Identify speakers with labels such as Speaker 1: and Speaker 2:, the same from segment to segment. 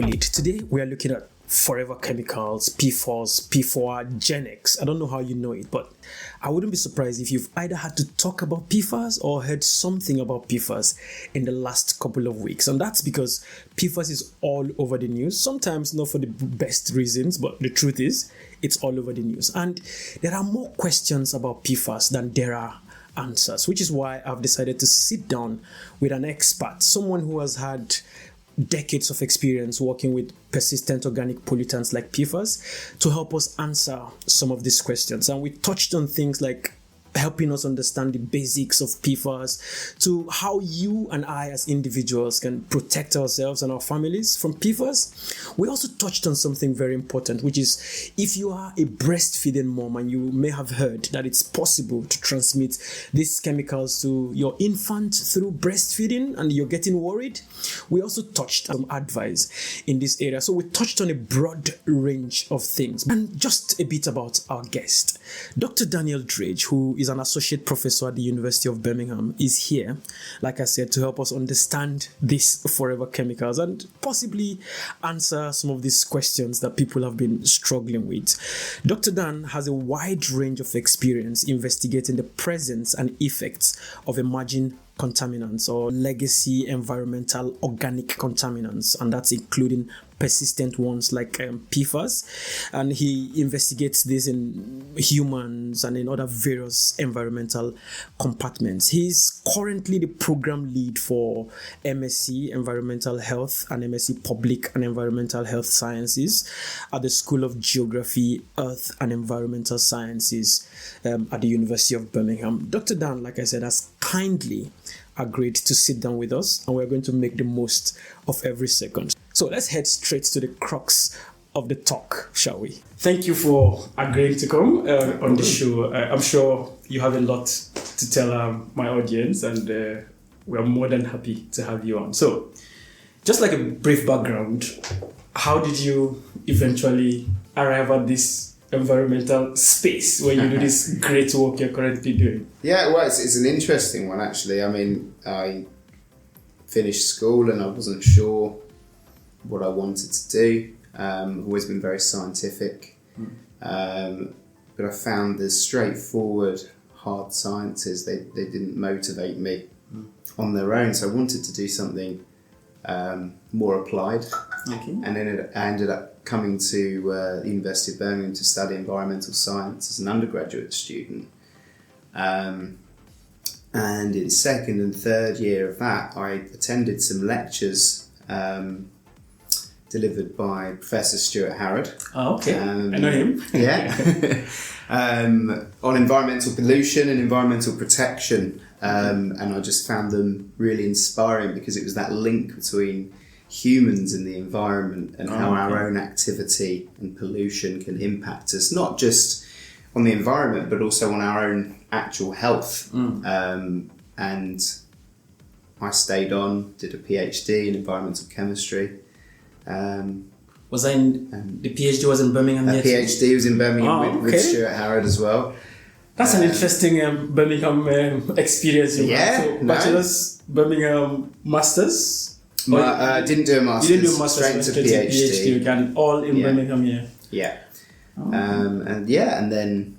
Speaker 1: accolade. Today we are looking at forever chemicals, PFAS, P4, Gen X. I don't know how you know it, but I wouldn't be surprised if you've either had to talk about PFAS or heard something about PFAS in the last couple of weeks. And that's because PFAS is all over the news, sometimes not for the best reasons, but the truth is it's all over the news. And there are more questions about PFAS than there are answers, which is why I've decided to sit down with an expert, someone who has had decades of experience working with persistent organic pollutants like PFAS to help us answer some of these questions. And we touched on things like helping us understand the basics of PFAS, to how you and I as individuals can protect ourselves and our families from PFAS. We also touched on something very important, which is if you are a breastfeeding mom and you may have heard that it's possible to transmit these chemicals to your infant through breastfeeding and you're getting worried, we also touched on advice in this area. So we touched on a broad range of things. And just a bit about our guest. Dr. Daniel Drage, who is an associate professor at the University of Birmingham, is here, like I said, to help us understand these forever chemicals and possibly answer some of these questions that people have been struggling with. Dr. Dan has a wide range of experience investigating the presence and effects of emerging contaminants or legacy environmental organic contaminants, and that's including persistent ones like PFAS, and he investigates this in humans and in other various environmental compartments. He's currently the program lead for MSc Environmental Health and MSc Public and Environmental Health Sciences at the School of Geography, Earth and Environmental Sciences at the University of Birmingham. Dr. Dan, like I said, has kindly agreed to sit down with us, and we're going to make the most of every second. So let's head straight to the crux of the talk, shall we? Thank you for agreeing to come on the show. I'm sure you have a lot to tell my audience, and we're more than happy to have you on. So just like a brief background, how did you eventually arrive at this environmental space where you do this great work you're currently doing?
Speaker 2: Yeah, well, it's an interesting one, actually. I mean, I finished school and I wasn't sure what I wanted to do. I've always been very scientific. But I found the straightforward, hard sciences, they didn't motivate me on their own. So I wanted to do something more applied.
Speaker 1: Okay.
Speaker 2: And then I ended up coming to the University of Birmingham to study environmental science as an undergraduate student. And in second and third year of that, I attended some lectures delivered by Professor Stuart Harrod.
Speaker 1: Oh, okay. I know him.
Speaker 2: Yeah. On environmental pollution and environmental protection. And I just found them really inspiring because it was that link between humans and the environment and how our own activity and pollution can impact us, not just on the environment, but also on our own actual health. And I stayed on, did a PhD in environmental chemistry.
Speaker 1: Was that the PhD was in Birmingham?
Speaker 2: A PhD was in Birmingham with Stuart Harrod as well.
Speaker 1: That's an interesting Birmingham experience. So bachelor's, Birmingham, masters.
Speaker 2: Didn't do a master's.
Speaker 1: You didn't do a master's,
Speaker 2: straight to PhD.
Speaker 1: And all in Birmingham,
Speaker 2: Yeah. And then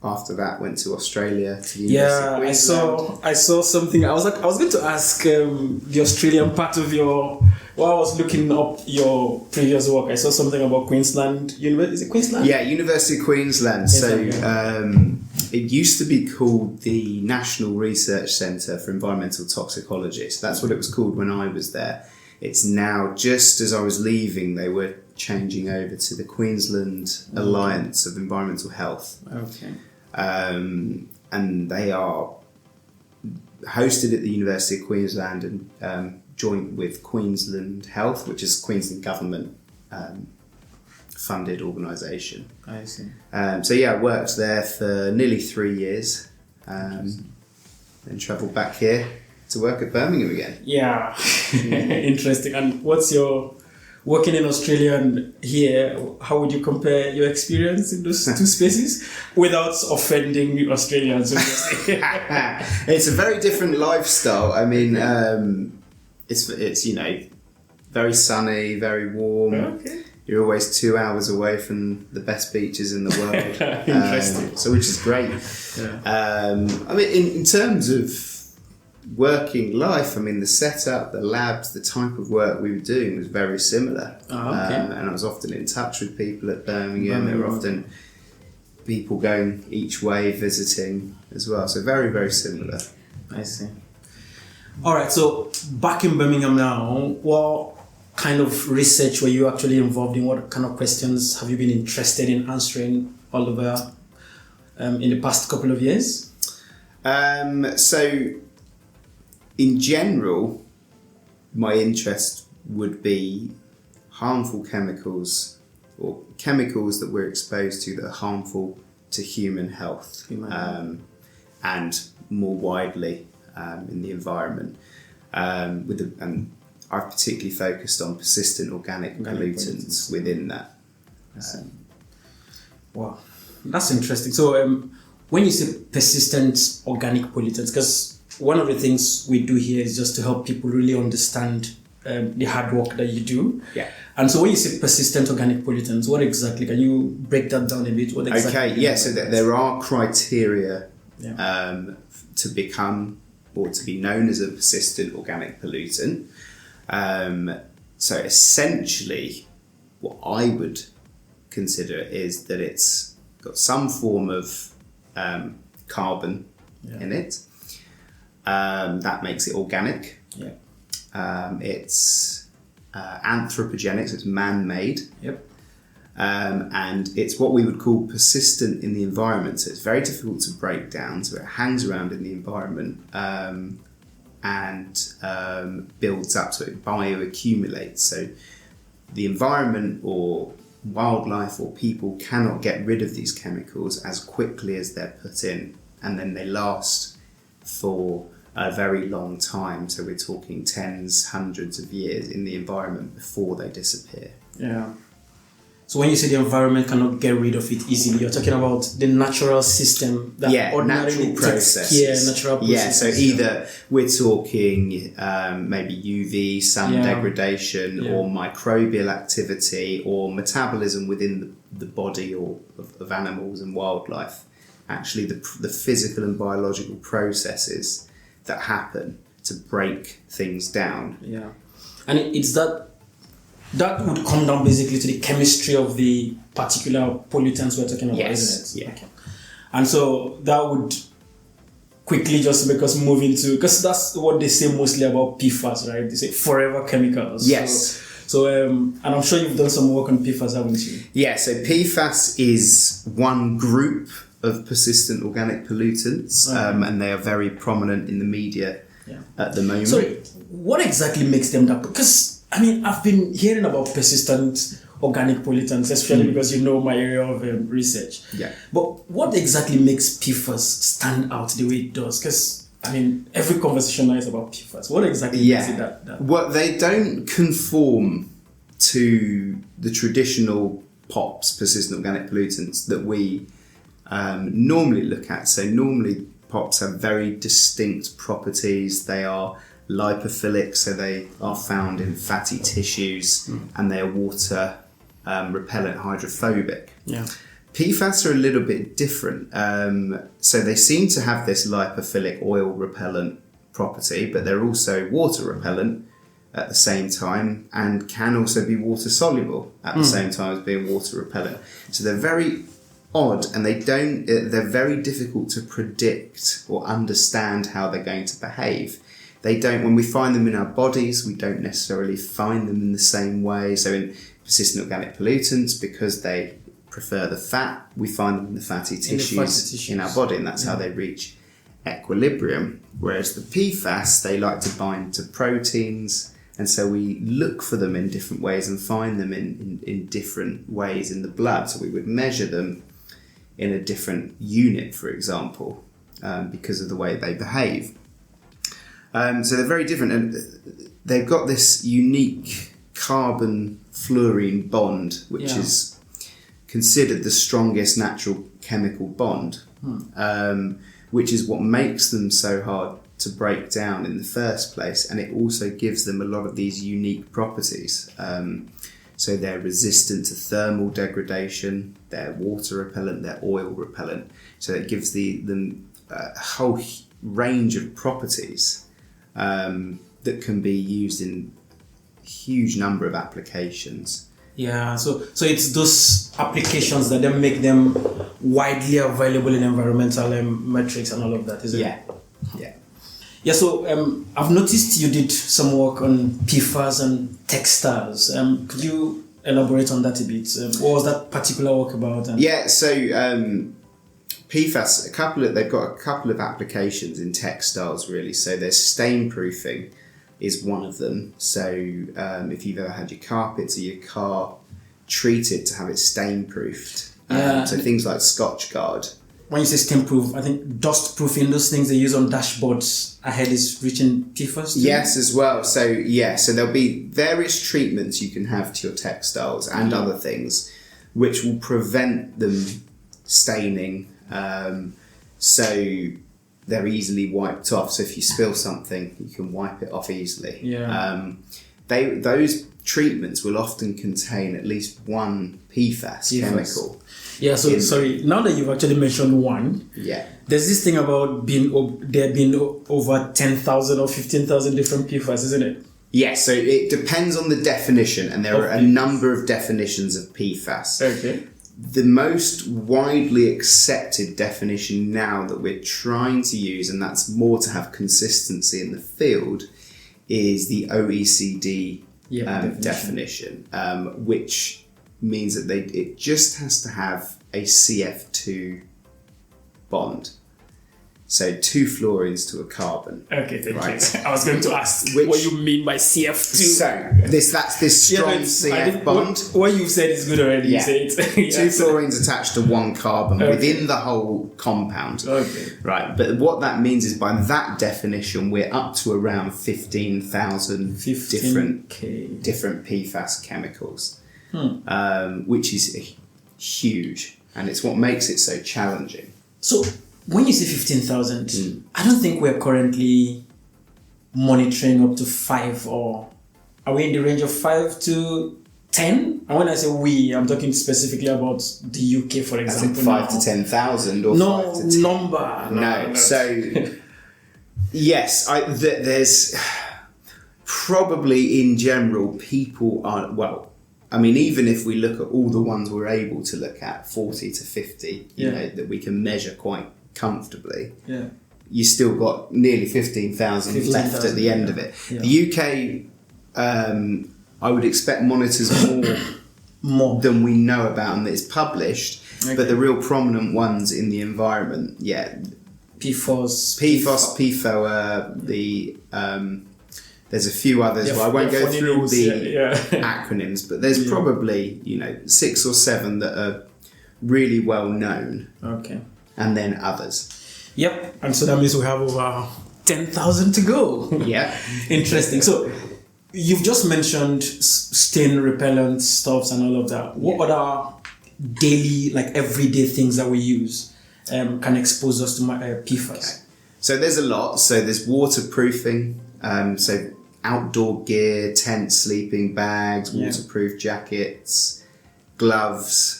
Speaker 2: after that went to Australia to the University of Queensland.
Speaker 1: I saw something. I was going to ask the Australian part of your. While I was looking up your previous work, I saw something about Queensland. Is it Queensland?
Speaker 2: Yeah, University of Queensland. It used to be called the National Research Centre for Environmental Toxicology. So that's what it was called when I was there. It's now, just as I was leaving, they were changing over to the Queensland Alliance of Environmental Health.
Speaker 1: Okay.
Speaker 2: And they are hosted at the University of Queensland and joint with Queensland Health, which is Queensland government funded organisation.
Speaker 1: I see.
Speaker 2: I worked there for nearly 3 years, and travelled back here to work at Birmingham again.
Speaker 1: Yeah, interesting. And what's your working in Australia and here? How would you compare your experience in those two spaces without offending Australians?
Speaker 2: It's a very different lifestyle. I mean, it's Very sunny, very warm.
Speaker 1: Okay.
Speaker 2: You're always 2 hours away from the best beaches in the world.
Speaker 1: Interesting.
Speaker 2: So which is great.
Speaker 1: Yeah.
Speaker 2: I mean, in terms of working life, I mean, the setup, the labs, the type of work we were doing was very similar.
Speaker 1: Okay.
Speaker 2: And I was often in touch with people at Birmingham. There were often people going each way visiting as well. So very, very similar.
Speaker 1: I see. All right. So back in Birmingham now, what kind of research were you actually involved in? What kind of questions have you been interested in answering all over in the past couple of years?
Speaker 2: So in general, my interest would be harmful chemicals or chemicals that we're exposed to that are harmful to human health and more widely in the environment. And I've particularly focused on persistent organic pollutants within that.
Speaker 1: Wow, that's interesting. So when you say persistent organic pollutants, because one of the things we do here is just to help people really understand the hard work that you do.
Speaker 2: Yeah.
Speaker 1: And so when you say persistent organic pollutants, what exactly, can you break that down a bit? What exactly?
Speaker 2: Okay, yeah, so there are criteria to become or to be known as a persistent organic pollutant. So essentially, what I would consider is that it's got some form of carbon in it. That makes it organic.
Speaker 1: Yeah.
Speaker 2: It's anthropogenic, so it's man-made.
Speaker 1: Yep.
Speaker 2: And it's what we would call persistent in the environment. So it's very difficult to break down. So it hangs around in the environment and builds up. So it bioaccumulates. So the environment or wildlife or people cannot get rid of these chemicals as quickly as they're put in. And then they last for a very long time. So we're talking tens, hundreds of years in the environment before they disappear.
Speaker 1: Yeah. So when you say the environment cannot get rid of it easily, you're talking about the natural system that ordinarily
Speaker 2: natural processes.
Speaker 1: Natural processes.
Speaker 2: Yeah, so either we're talking maybe UV, sun degradation, or microbial activity, or metabolism within the body or of animals and wildlife. Actually, the physical and biological processes that happen to break things down.
Speaker 1: Yeah, and it's that would come down basically to the chemistry of the particular pollutants we're talking about, isn't it?
Speaker 2: Yeah.
Speaker 1: Okay. And so that would quickly just make us move into, because that's what they say mostly about PFAS, right? They say forever chemicals.
Speaker 2: Yes.
Speaker 1: So and I'm sure you've done some work on PFAS, haven't you?
Speaker 2: Yeah, so PFAS is one group of persistent organic pollutants, and they are very prominent in the media at the moment.
Speaker 1: So what exactly makes them that? Because I mean, I've been hearing about persistent organic pollutants, especially because you know my area of research.
Speaker 2: Yeah.
Speaker 1: But what exactly makes PFAS stand out the way it does? Because, I mean, every conversation now is about PFAS. What exactly makes it that?
Speaker 2: Well, they don't conform to the traditional POPs, persistent organic pollutants, that we normally look at. So normally POPs have very distinct properties. They are lipophilic, so they are found in fatty tissues, and they are water repellent, hydrophobic.
Speaker 1: Yeah.
Speaker 2: PFAS are a little bit different. So they seem to have this lipophilic oil repellent property, but they're also water repellent at the same time, and can also be water soluble at the same time as being water repellent. So they're very odd, and they're very difficult to predict or understand how they're going to behave. When we find them in our bodies, we don't necessarily find them in the same way. So in persistent organic pollutants, because they prefer the fat, we find them in the fatty tissues in our body, and that's how they reach equilibrium. Whereas the PFAS, they like to bind to proteins, and so we look for them in different ways and find them in different ways in the blood. So we would measure them in a different unit, for example, because of the way they behave. So they're very different, and they've got this unique carbon-fluorine bond, which is considered the strongest natural chemical bond, which is what makes them so hard to break down in the first place, and it also gives them a lot of these unique properties. So they're resistant to thermal degradation, they're water repellent, they're oil repellent. So it gives them a whole range of properties that can be used in a huge number of applications.
Speaker 1: Yeah, so it's those applications that then make them widely available in environmental metrics and all of that, isn't it?
Speaker 2: Yeah.
Speaker 1: Yeah, so I've noticed you did some work on PFAS and textiles. Could you elaborate on that a bit? What was that particular work about?
Speaker 2: So PFAS, they've got a couple of applications in textiles, really. So there's stain proofing is one of them. So if you've ever had your carpets or your car treated to have it stain proofed, so things like Scotch Guard.
Speaker 1: When you say stain proof, I think dust proofing, those things they use on dashboards ahead is reaching PFAS too?
Speaker 2: Yes, as well. So there'll be various treatments you can have to your textiles and other things which will prevent them staining, so they're easily wiped off. So if you spill something, you can wipe it off easily. Those treatments will often contain at least one PFAS chemical.
Speaker 1: Yeah, so sorry, now that you've actually mentioned one, there's this thing about there being over 10,000 or 15,000 different PFAS, isn't it?
Speaker 2: Yes, so it depends on the definition, and there are a number of definitions of PFAS.
Speaker 1: Okay.
Speaker 2: The most widely accepted definition now that we're trying to use, and that's more to have consistency in the field, is the OECD definition, which means that it just has to have a CF2 bond. So 2 fluorines to a carbon.
Speaker 1: Okay, thank you. I was going to ask what you mean by CF2.
Speaker 2: So that's this strong CF bond.
Speaker 1: What you've said is good already.
Speaker 2: Yeah.
Speaker 1: You say it.
Speaker 2: 2 fluorines attached to 1 carbon within the whole compound.
Speaker 1: Okay.
Speaker 2: Right, but what that means is by that definition, we're up to around 15,000 different PFAS chemicals, which is huge, and it's what makes it so challenging.
Speaker 1: So when you say 15,000, I don't think we're currently monitoring up to 5, or are we in the range of 5 to 10? And when I say we, I'm talking specifically about the UK, for example.
Speaker 2: 5 to 10,000 or 5 to 10?
Speaker 1: Number.
Speaker 2: No. So, yes, there's probably in general people are, even if we look at all the ones we're able to look at, 40 to 50, you know, that we can measure quite comfortably, you still got nearly 15,000 left at the end of it. The UK, I would expect monitors more than we know about and that is published, but the real prominent ones in the environment,
Speaker 1: PFOS,
Speaker 2: PFOA, there's a few others. I won't go through all the acronyms, but there's probably 6 or 7 that are really well known.
Speaker 1: Okay.
Speaker 2: And then others.
Speaker 1: Yep. And so that means we have over 10,000 to go.
Speaker 2: Yeah.
Speaker 1: Interesting. So you've just mentioned stain repellent stuffs and all of that. What other daily, everyday things that we use can expose us to PFAS?
Speaker 2: Okay. So there's a lot. So there's waterproofing. So outdoor gear, tents, sleeping bags, waterproof jackets, gloves,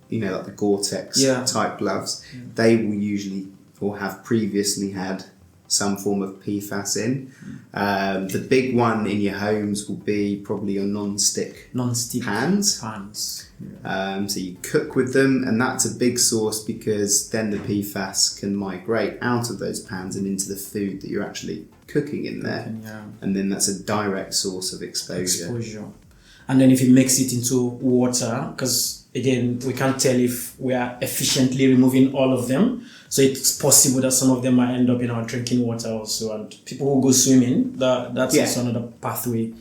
Speaker 2: like the Gore-Tex type gloves. They will usually or have previously had some form of PFAS in. The big one in your homes will be probably your non-stick pans. So you cook with them, and that's a big source because then the PFAS can migrate out of those pans and into the food that you're actually cooking in there. And then that's a direct source of exposure.
Speaker 1: And then if you mix it into water, because again, we can't tell if we are efficiently removing all of them. So it's possible that some of them might end up in our drinking water also. And people who go swimming, that's also another pathway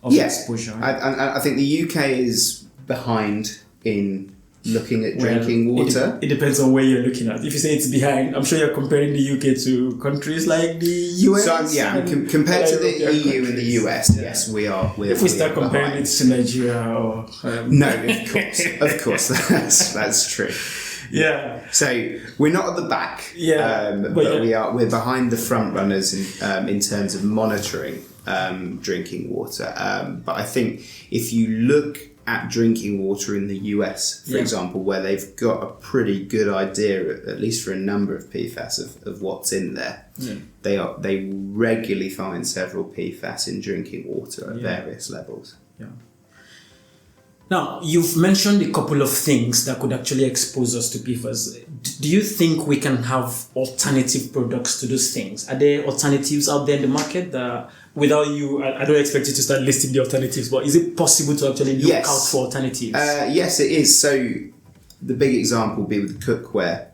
Speaker 1: of exposure.
Speaker 2: I think the UK is behind in looking at drinking water.
Speaker 1: It depends on where you're looking at. If you say it's behind, I'm sure you're comparing the UK to countries like the US.
Speaker 2: So compared to the EU and the US, yes, we are.
Speaker 1: If we start comparing it to Nigeria or
Speaker 2: no, of course, that's true.
Speaker 1: Yeah.
Speaker 2: So we're not at the back, but we're behind the front runners in terms of monitoring drinking water. But I think if you look at drinking water in the US, for example, where they've got a pretty good idea, at least for a number of PFAS of what's in there, they regularly find several PFAS in drinking water at various levels.
Speaker 1: Yeah. Now, you've mentioned a couple of things that could actually expose us to PFAS. Do you think we can have alternative products to those things? Are there alternatives out there in the market that, without you, I don't expect you to start listing the alternatives, but is it possible to actually look out for alternatives?
Speaker 2: Yes, it is. So the big example would be with cookware.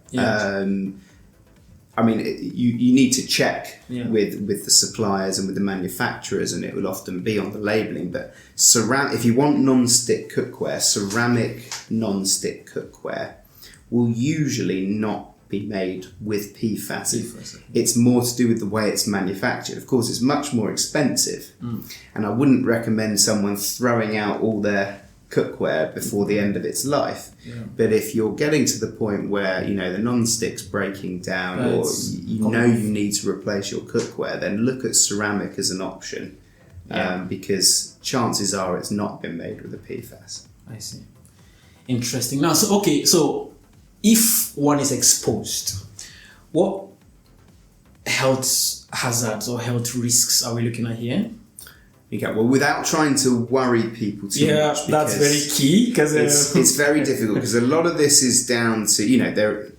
Speaker 2: I mean, you need to check with the suppliers and with the manufacturers, and it will often be on the labelling. But if you want non-stick cookware, ceramic non-stick cookware will usually not be made with PFAS. It's more to do with the way it's manufactured. Of course, it's much more expensive, and I wouldn't recommend someone throwing out all their cookware before the end of its life. But if you're getting to the point where the non-stick's breaking down, or you need to replace your cookware, then look at ceramic as an option, because chances are it's not been made with a PFAS.
Speaker 1: I see. Interesting. Now, so if one is exposed, what health hazards or health risks are we looking at here?
Speaker 2: Okay, well, without trying to worry people too much,
Speaker 1: that's very key, because
Speaker 2: it's very difficult, because a lot of this is down to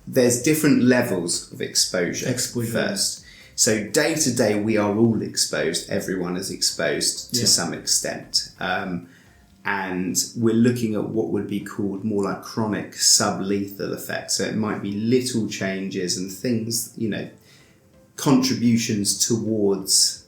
Speaker 2: there's different levels of exposure first. So day to day, we are all exposed. Everyone is exposed to some extent, and we're looking at what would be called more like chronic sublethal effects. So it might be little changes and things, contributions towards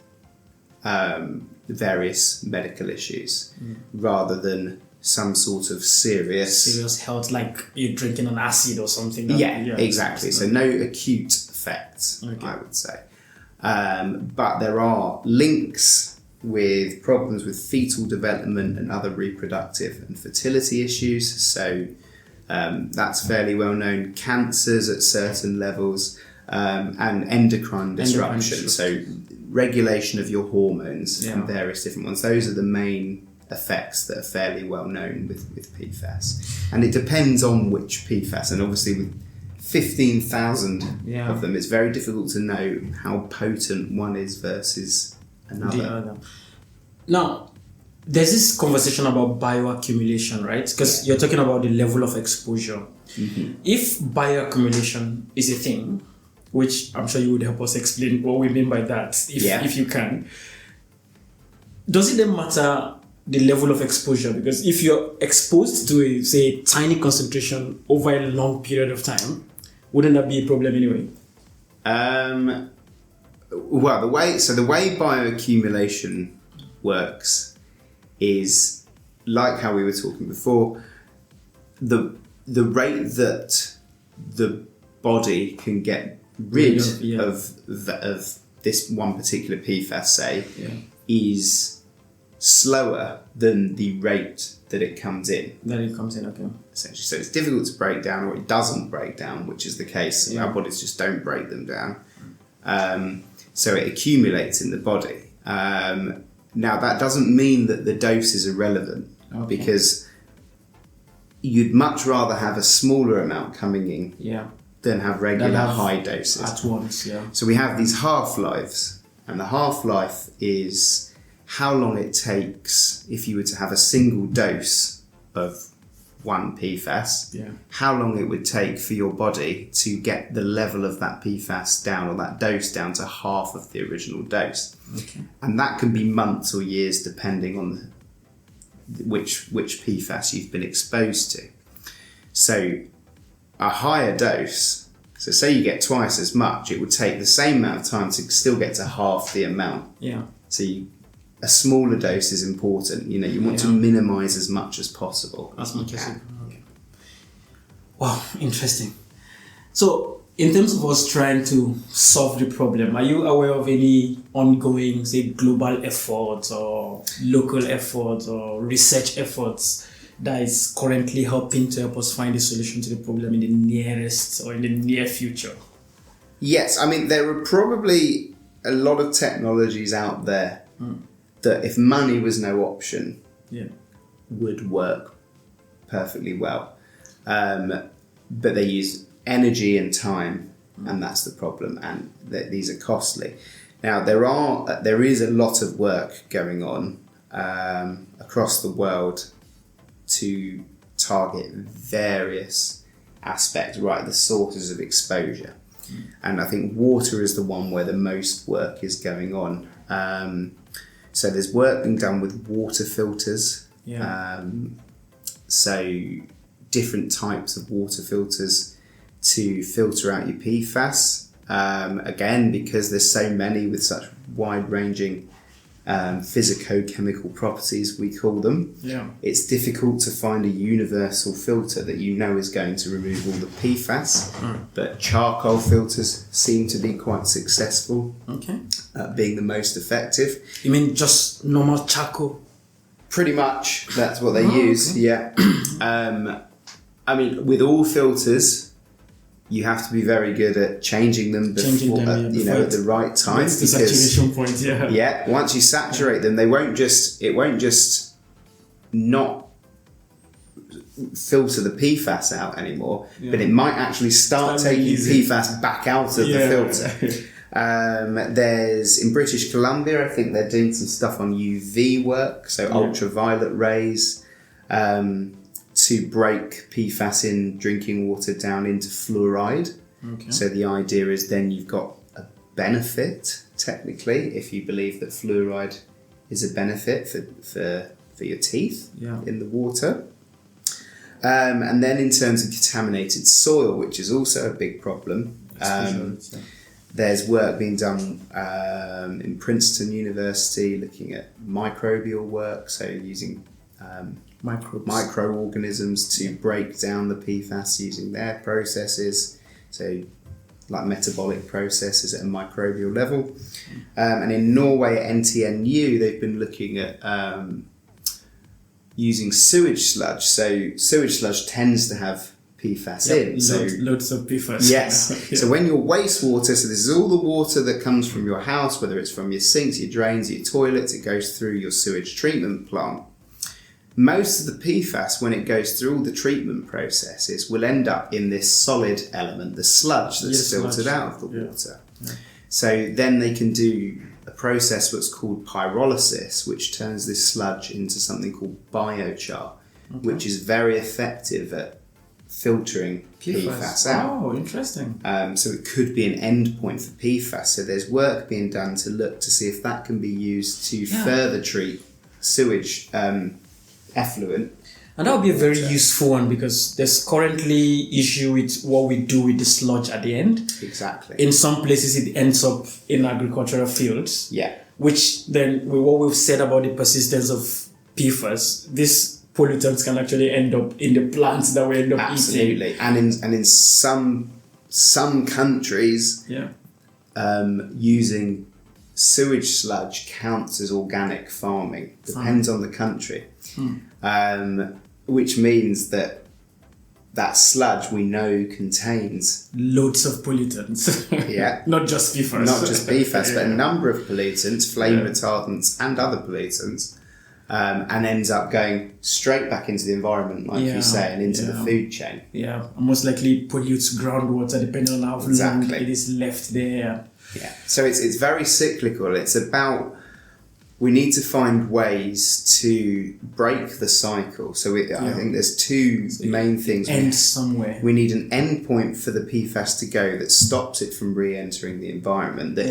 Speaker 2: various medical issues, rather than some sort of serious
Speaker 1: health, like you're drinking an acid or something.
Speaker 2: Exactly. So no acute effects, I would say. But there are links with problems with fetal development and other reproductive and fertility issues. So that's fairly well known. Cancers at certain levels, and endocrine disruption. So regulation of your hormones and various different ones. Those are the main effects that are fairly well known with PFAS. And it depends on which PFAS. And obviously with 15,000 of them, it's very difficult to know how potent one is versus another.
Speaker 1: Now, there's this conversation about bioaccumulation, right? Because you're talking about the level of exposure. If bioaccumulation is a thing, which I'm sure you would help us explain what we mean by that, if you can. Does it then matter the level of exposure? Because if you're exposed to a tiny concentration over a long period of time, wouldn't that be a problem anyway?
Speaker 2: Well, the way bioaccumulation works is like how we were talking before. The rate that the body can get rid of this one particular PFAS, is slower than the rate that it comes in.
Speaker 1: Okay.
Speaker 2: Essentially, so it's difficult to break down, or it doesn't break down, which is the case. Our bodies just don't break them down. So it accumulates in the body. Now, that doesn't mean that the dose is irrelevant, because you'd much rather have a smaller amount coming in than have regular high doses
Speaker 1: at once.
Speaker 2: So we have these half-lives, and the half-life is how long it takes if you were to have a single dose of one PFAS, how long it would take for your body to get the level of that PFAS down, or that dose down, to half of the original dose. And that can be months or years depending on which PFAS you've been exposed to. So a higher dose, so say you get twice as much, it would take the same amount of time to still get to half the amount. So a smaller dose is important. You want to minimise as much as possible.
Speaker 1: As much as you can. Wow, interesting. So, in terms of us trying to solve the problem, are you aware of any ongoing, say, global efforts or local efforts or research efforts that is currently helping to help us find a solution to the problem in the nearest or in the near future?
Speaker 2: Yes, I mean, there are probably a lot of technologies out there that if money was no option, would work perfectly well. But they use energy and time, and that's the problem, and these are costly. Now, there is a lot of work going on across the world to target various aspects, right, the sources of exposure. And I think water is the one where the most work is going on. So there's work being done with water filters. So different types of water filters to filter out your PFAS. Again, because there's so many with such wide-ranging physico-chemical properties, we call them. It's difficult to find a universal filter that you know is going to remove all the PFAS, but charcoal filters seem to be quite successful, being the most effective.
Speaker 1: You mean just normal charcoal?
Speaker 2: Pretty much, that's what they use. I mean, with all filters, you have to be very good at changing them before, at the right time.
Speaker 1: That's the saturation point,
Speaker 2: once you saturate them, it won't just not filter the PFAS out anymore, but it might actually start taking PFAS back out of the filter. There's, in British Columbia, I think they're doing some stuff on UV work, so ultraviolet rays, to break PFAS in drinking water down into fluoride. So the idea is then you've got a benefit, technically, if you believe that fluoride is a benefit for your teeth in the water. And then in terms of contaminated soil, which is also a big problem, there's work being done in Princeton University looking at microbial work, so using microorganisms to break down the PFAS using their processes, so like metabolic processes at a microbial level. And in Norway at NTNU, they've been looking at using sewage sludge. So sewage sludge tends to have PFAS in. So
Speaker 1: loads of PFAS.
Speaker 2: Yes. So when your wastewater, so this is all the water that comes from your house, whether it's from your sinks, your drains, your toilets, it goes through your sewage treatment plant. Most of the PFAS, when it goes through all the treatment processes, will end up in this solid element, the sludge that's filtered out of the water. So then they can do a process what's called pyrolysis, which turns this sludge into something called biochar, which is very effective at filtering PFAS out.
Speaker 1: Oh, interesting.
Speaker 2: So it could be an endpoint for PFAS. So there's work being done to look to see if that can be used to further treat sewage effluent.
Speaker 1: And that would be a very useful one, because there's currently issue with what we do with the sludge at the end.
Speaker 2: Exactly.
Speaker 1: In some places it ends up in agricultural fields. Which then, with what we've said about the persistence of PFAS, these pollutants can actually end up in the plants that we end up eating.
Speaker 2: And in some countries, using sewage sludge counts as organic farming. Depends on the country. Which means that sludge we know contains
Speaker 1: loads of pollutants. Not just PFAS.
Speaker 2: Not just PFAS, but a number of pollutants, flame retardants and other pollutants, and ends up going straight back into the environment, like you say, and into the food chain.
Speaker 1: Most likely pollutes groundwater depending on how long it is left there.
Speaker 2: So it's very cyclical. It's about, we need to find ways to break the cycle. So I think there's two main things.
Speaker 1: End somewhere.
Speaker 2: We need an end point for the PFAS to go that stops it from re-entering the environment, that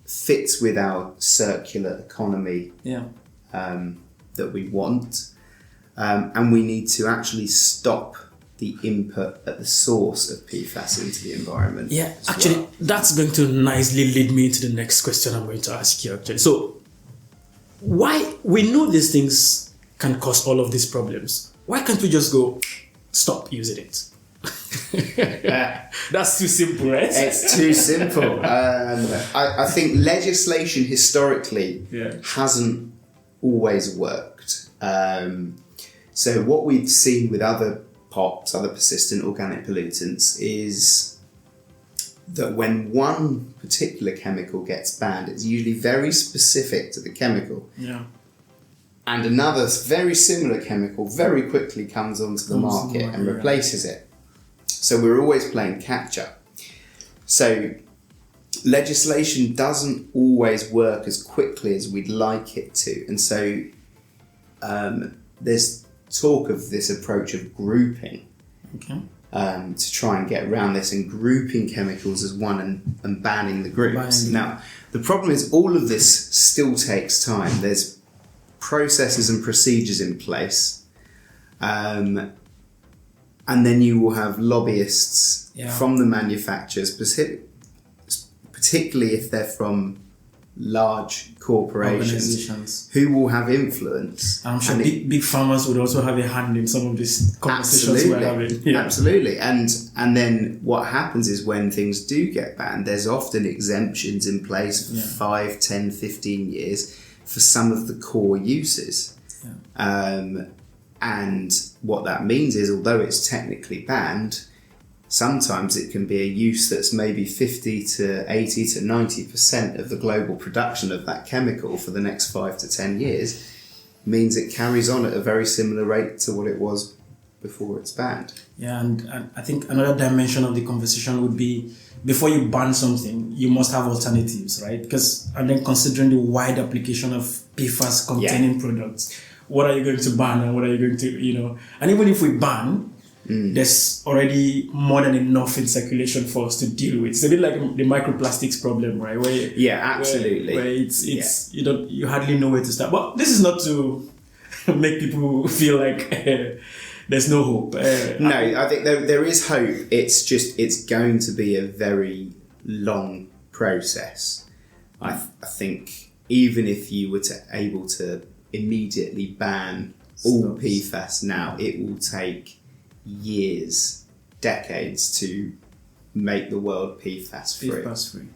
Speaker 2: fits with our circular economy that we want. And we need to actually stop the input at the source of PFAS into the environment.
Speaker 1: Actually, that's going to nicely lead me into the next question I'm going to ask you, actually. So, why, we know these things can cause all of these problems. Why can't we just go, stop using it? That's too simple, right?
Speaker 2: It's too simple. I think legislation historically hasn't always worked. So what we've seen with other POPs, other persistent organic pollutants, is that when one particular chemical gets banned, it's usually very specific to the chemical.
Speaker 1: Yeah.
Speaker 2: And another very similar chemical very quickly comes onto the market and replaces it. So we're always playing catch up. So legislation doesn't always work as quickly as we'd like it to. And so there's talk of this approach of grouping to try and get around this, and grouping chemicals as one and banning the groups. Now, the problem is all of this still takes time. There's processes and procedures in place. And then you will have lobbyists from the manufacturers, particularly if they're from large corporations, who will have influence.
Speaker 1: I'm sure big farmers would also have a hand in some of these conversations we're having. Yeah.
Speaker 2: Absolutely. And then what happens is when things do get banned, there's often exemptions in place for 5, 10, 15 years for some of the core uses. And what that means is, although it's technically banned, sometimes it can be a use that's maybe 50 to 80 to 90% of the global production of that chemical for the next 5 to 10 years, means it carries on at a very similar rate to what it was before it's banned.
Speaker 1: Yeah, and I think another dimension of the conversation would be, before you ban something, you must have alternatives, right? And then considering the wide application of PFAS containing products, what are you going to ban and what are you going to, and even if we ban, there's already more than enough in circulation for us to deal with. It's a bit like the microplastics problem, right?
Speaker 2: Absolutely.
Speaker 1: Where it's you hardly know where to start. But this is not to make people feel like there's no hope.
Speaker 2: No, I think there is hope. It's going to be a very long process. I think even if you were able to immediately ban all PFAS now, it will take years, decades to make the world PFAS free.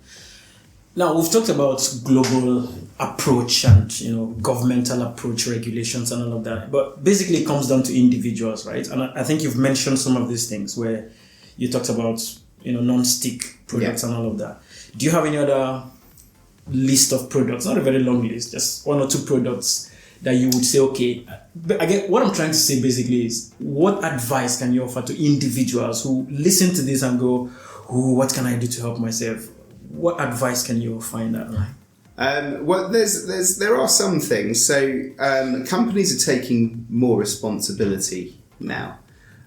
Speaker 1: Now, we've talked about global approach and governmental approach, regulations and all of that, but basically it comes down to individuals, right? And I think you've mentioned some of these things where you talked about non-stick products and all of that. Do you have any other list of products, not a very long list, just one or two products that you would say, okay, but again, what I'm trying to say basically is, what advice can you offer to individuals who listen to this and go, what can I do to help myself? What advice can you find that line?
Speaker 2: Well, there are some things. So companies are taking more responsibility now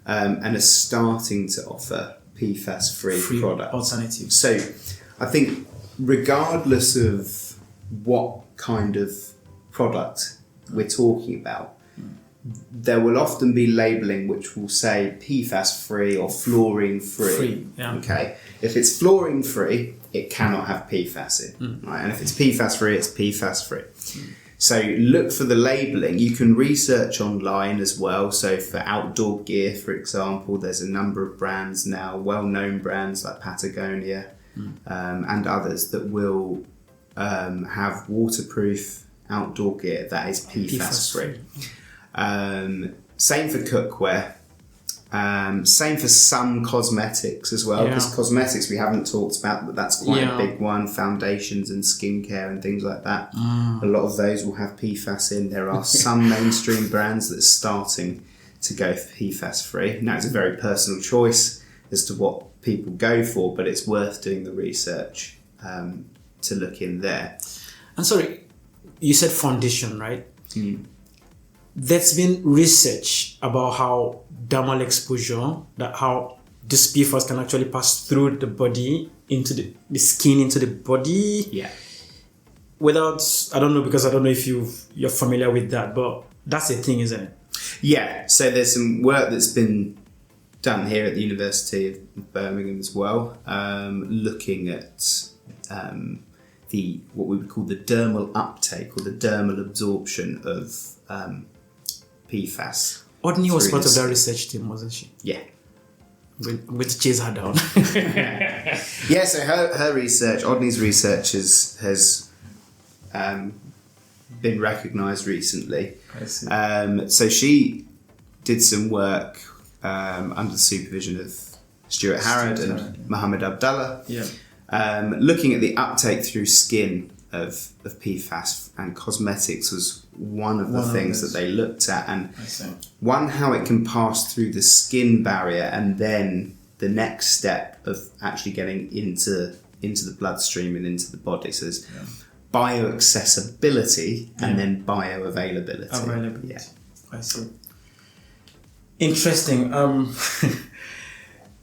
Speaker 2: and are starting to offer PFAS-free products.
Speaker 1: Alternatives.
Speaker 2: So I think regardless of what kind of product we're talking about, there will often be labeling which will say PFAS free or fluorine free. Okay, if it's fluorine free, it cannot have PFAS in, right? And if it's PFAS free, it's PFAS free. So look for the labeling. You can research online as well. So for outdoor gear, for example, there's a number of brands now, well-known brands like Patagonia and others that will have waterproof outdoor gear that is PFAS free. Same for cookware. Same for some cosmetics as well, because cosmetics we haven't talked about, but that's quite a big one. Foundations and skincare and things like that. A lot of those will have PFAS in. There are some mainstream brands that are starting to go for PFAS free. Now, it's a very personal choice as to what people go for, but it's worth doing the research to look in there.
Speaker 1: And sorry, you said foundation, right? There's been research about how dermal exposure, that how this PFAS can actually pass through the body into the skin, into the body.
Speaker 2: Yeah.
Speaker 1: Without, I don't know, because I don't know if you're familiar with that, but that's a thing, isn't it?
Speaker 2: Yeah. So there's some work that's been done here at the University of Birmingham as well, looking at what we would call the dermal uptake or the dermal absorption of PFAS.
Speaker 1: Odni was part of that research team, wasn't she?
Speaker 2: Yeah.
Speaker 1: I'm going to chase her down.
Speaker 2: Yeah, so her research, Odni's research has been recognised recently.
Speaker 1: I see.
Speaker 2: So she did some work under the supervision of Stuart Harrod and Mohammed Abdallah, looking at the uptake through skin of PFAS, and cosmetics was one of the things that they looked at, and one, how it can pass through the skin barrier, and then the next step of actually getting into the bloodstream and into the body. So there's bioaccessibility and then bioavailability.
Speaker 1: Yeah, I see. Interesting.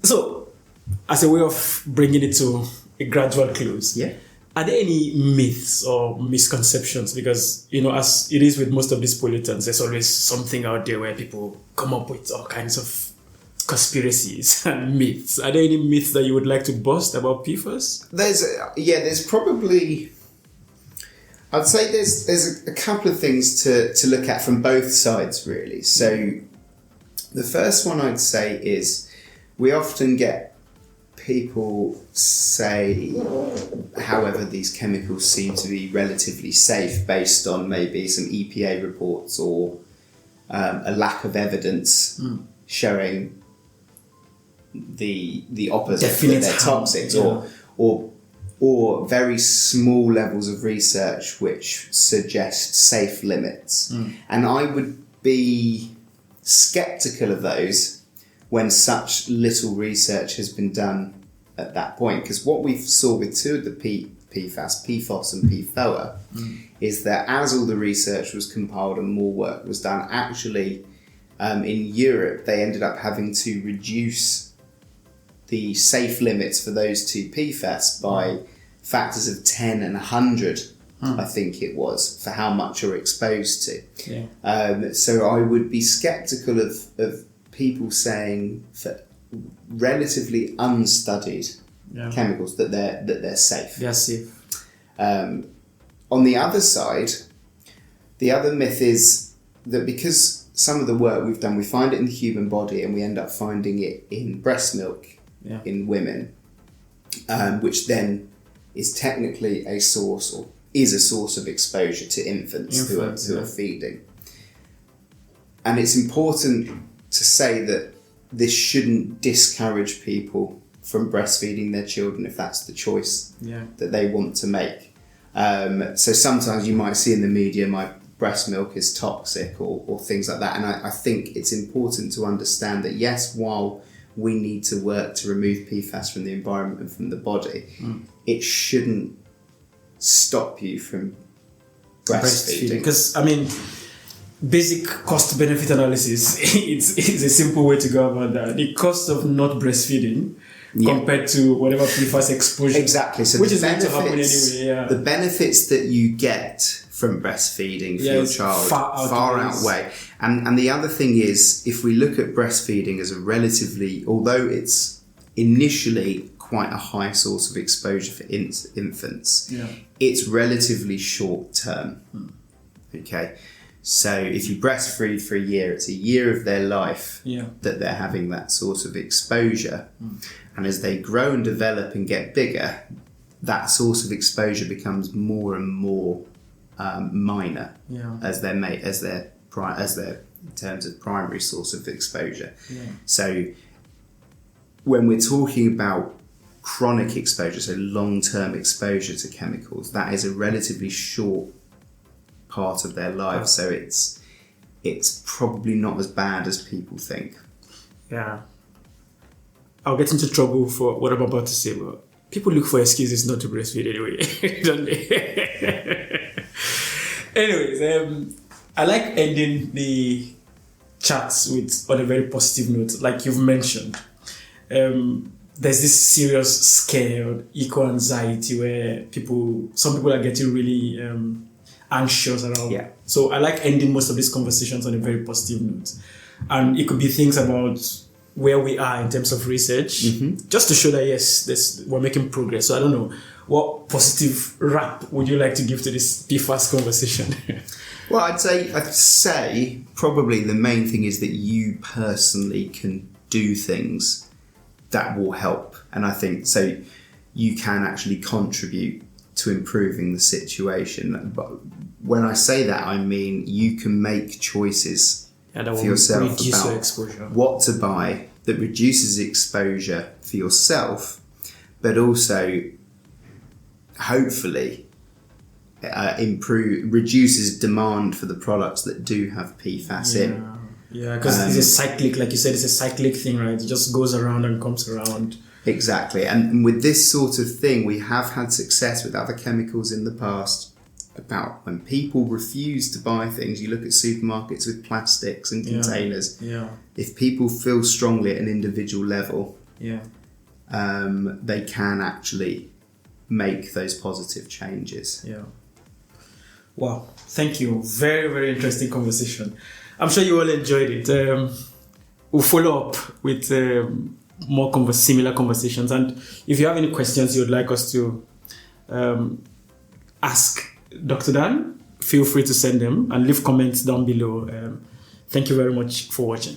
Speaker 1: So, as a way of bringing it to a gradual close, are there any myths or misconceptions? Because, as it is with most of these pollutants, there's always something out there where people come up with all kinds of conspiracies and myths. Are there any myths that you would like to bust about PFAS?
Speaker 2: There's probably... I'd say there's a couple of things to look at from both sides, really. So the first one I'd say is we often get people say, however, these chemicals seem to be relatively safe based on maybe some EPA reports or a lack of evidence showing the opposite, that they're toxic, or very small levels of research which suggest safe limits. And I would be sceptical of those when such little research has been done at that point. Because what we saw with two of the PFAS and PFOA, is that as all the research was compiled and more work was done, actually in Europe they ended up having to reduce the safe limits for those two PFAS by factors of 10 and 100, I think it was, for how much you're exposed to. So I would be sceptical of people saying for relatively unstudied chemicals that they're safe.
Speaker 1: They're safe.
Speaker 2: On the other side, the other myth is that because some of the work we've done, we find it in the human body and we end up finding it in breast milk in women, which then is technically a source, or is a source of exposure to infants who are feeding. And it's important to say that this shouldn't discourage people from breastfeeding their children if that's the choice that they want to make. So sometimes you might see in the media, my breast milk is toxic or things like that. And I think it's important to understand that, yes, while we need to work to remove PFAS from the environment and from the body, it shouldn't stop you from breastfeeding. Because,
Speaker 1: basic cost-benefit analysis, it's a simple way to go about that. The cost of not breastfeeding compared to whatever PFAS exposure.
Speaker 2: Exactly. So
Speaker 1: which is going to happen anyway.
Speaker 2: The benefits that you get from breastfeeding for your child far outweigh. And the other thing is, if we look at breastfeeding as a relatively, although it's initially quite a high source of exposure for infants, it's relatively short term. Okay. So if you breastfeed for a year, it's a year of their life that they're having that sort of exposure. And as they grow and develop and get bigger, that source of exposure becomes more and more minor as their in terms of primary source of exposure. So when we're talking about chronic exposure, so long-term exposure to chemicals, that is a relatively short part of their life, so it's probably not as bad as people think.
Speaker 1: I'll get into trouble for what I'm about to say, but people look for excuses not to breastfeed anyway, don't they? Anyways, I like ending the chats on a very positive note, like you've mentioned. There's this serious scare, eco-anxiety, where some people are getting really anxious around. So I like ending most of these conversations on a very positive note. And it could be things about where we are in terms of research, just to show that, yes, we're making progress. So I don't know, what positive wrap would you like to give to this PFAS conversation?
Speaker 2: Well, I'd say probably the main thing is that you personally can do things that will help. And I think so you can actually contribute to improving the situation. But when I say that, I mean you can make choices
Speaker 1: that will
Speaker 2: for yourself
Speaker 1: reduce your
Speaker 2: about
Speaker 1: exposure.
Speaker 2: what to buy that reduces exposure for yourself, but also hopefully reduces demand for the products that do have PFAS in.
Speaker 1: Yeah, because it's a cyclic, like you said, it's a cyclic thing, right? It just goes around and comes around.
Speaker 2: Exactly. And with this sort of thing, we have had success with other chemicals in the past about when people refuse to buy things. You look at supermarkets with plastics and containers.
Speaker 1: Yeah.
Speaker 2: If people feel strongly at an individual level,
Speaker 1: Yeah.
Speaker 2: they can actually make those positive changes.
Speaker 1: Yeah. Wow. Thank you. Very, very interesting conversation. I'm sure you all enjoyed it. We'll follow up with more similar conversations. And if you have any questions you'd like us to ask Dr. Dan, feel free to send them and leave comments down below. Thank you very much for watching.